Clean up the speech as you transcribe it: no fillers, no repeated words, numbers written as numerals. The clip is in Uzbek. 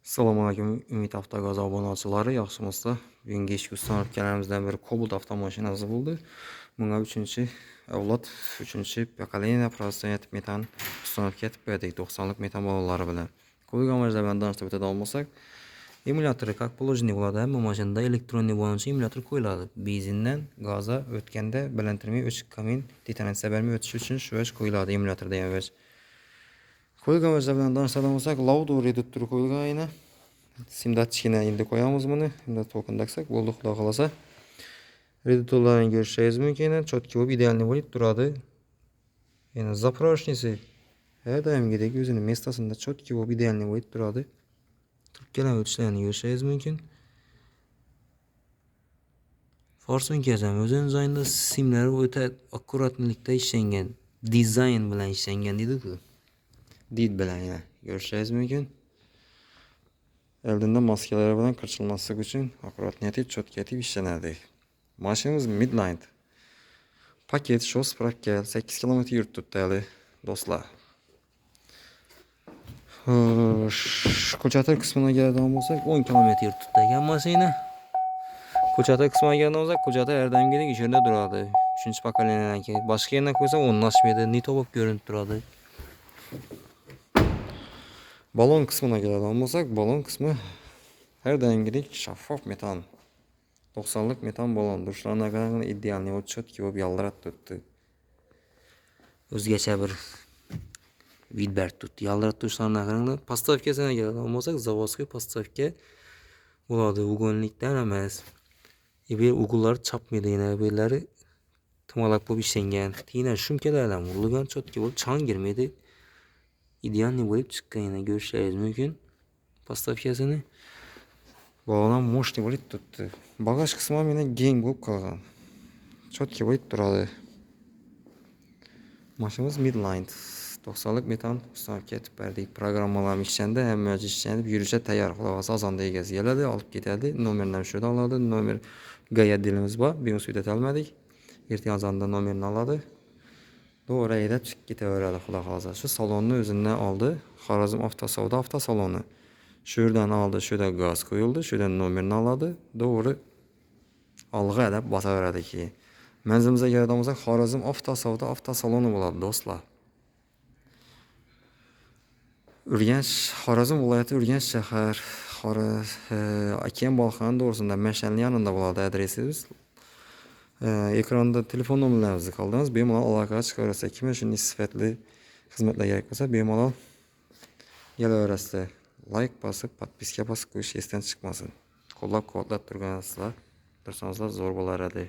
Assalomu alaykum, Ümid Avtogaz obunaçıları, yaxşımızda. Bugünkü iş gücünlərimizdən biri Cobalt avtomashinasi bo'ldi. Bunga 3-chi avlod, 3-chi pokoleniya prostoyat metan ustanofga etib qo'ydik 90lik metan bolalari bilan. Qo'ygan majlardan danışib o'ta olmasak, emulyatori как положено bo'ladi. Hamma mashinada elektronniy bo'yicha emulyator qo'yiladi. Benzindan gazga o'tganda bilintirmay o'chiq kamin detonatsiya bermay o'tishi uchun shu qo'yiladi emulyatorda ham. Qo'ygan bilan danışib olmasak, loud reduktor qo'yilgan ayna. Simdatchikini endi qo'yamiz buni. Endi to'qindaksak bo'ldi, xudo xolasa. Reduktorlarni ko'rishingiz mumkin. Chotki bo'lib idealniy bo'lib turadi. Yana zapravochnisi har doimgidek o'zining mestasida chotki bo'lib idealniy bo'lib turadi. Turkkalar o'tishlarini ko'rishingiz mumkin. Forsonkas ham o'zining joyida simlari o'ta akkuratlikda ishlangan, dizayn bilan ishlangan deydi-ku. Did bilan yana ko'rishingiz mumkin. Eldinda maskalar bilan qirchilmasligi uchun akkuratniyatli, cho'tkatli ishlanadi. Mashinamiz Midland. Paket shu spravka 8 km yurib turibdi do'stlar. Ko'chata qismiga keladigan bo'lsak 10 km yurib turibdi ekan mashina. Ko'chata qismiga keladigan bo'lsak, ko'chata har doimgidek ish yerda turadi. 3-chi pokoleniyadan keyin boshqa yerdan qo'ysa o'rnashmaydi, nito bo'lib ko'rinib turadi. Balon qismına keladigan bo'lsak, balon qismi har doimgidek shaffof metan. 90lik metan balon. Dushlarni qaranglar, idealniy o'tchotki bo'lib yaltirab turibdi. O'zgacha bir vid berib turibdi. Yaltirab dushlarni qaranglar. Postavkasiga keladigan bo'lsak, zavodskiy postavka bo'ladi. Ugonlikdan emas. Bu ugunlar chapmaydi, yana bo'lari tumalak bo'lib ishlangan. Tina shumkalardan urilgan chotki bo'lib chang girmaydi. İdealniy bo'lib chiqqanini ko'rishingiz mumkin. Postavkasini balon moshni bo'lib turibdi. Bagaj qismi meni keng bo'lib qolgan. Chotki bo'lib turadi. Mashinamiz Midland 90lik metan ustanofga etib berdik. Programmalar ishchanda, hamma ishchanda yurishga tayyor. Xulosa asonda egasi keladi, olib ketadi. Nomerni shu yerdan oladi. Nomer gaya dilimiz bor. Buni suyda olmadik. Ertaga nomerini oladi. Doğru haydab chiqib ketaveradi xudo xolasa. Shu salonni o'zidan oldi. Xorazm avtosavdo avtosaloni. Shu yerdan oldi, shu yerda gaz qo'yildi, shu yerdan nomerini oladi. To'g'ri olg'a deb bosaveradi keyin. Manzilimizga keladigan bo'lsak, Xorazm avtosavdo avtosaloni bo'ladi do'stlar. Urganch, Xorazm viloyati Urganch shahar, Okean Balxan to'g'risida Mashanli yonida bo'ladi adresimiz. Ekranda telefon nomerlarimizni qoldingiz. Bemalol aloqaga chiqaverasiz. Kimga shunday sifatli xizmatlar kerak bo'lsa, bemalol kelaverasizlar. Like bosib, podpiska bosib qo'yish esdan chiqmasin. Qo'llab-quvvatlab turgansizlar. Tursanizlar zo'r bo'lar edi.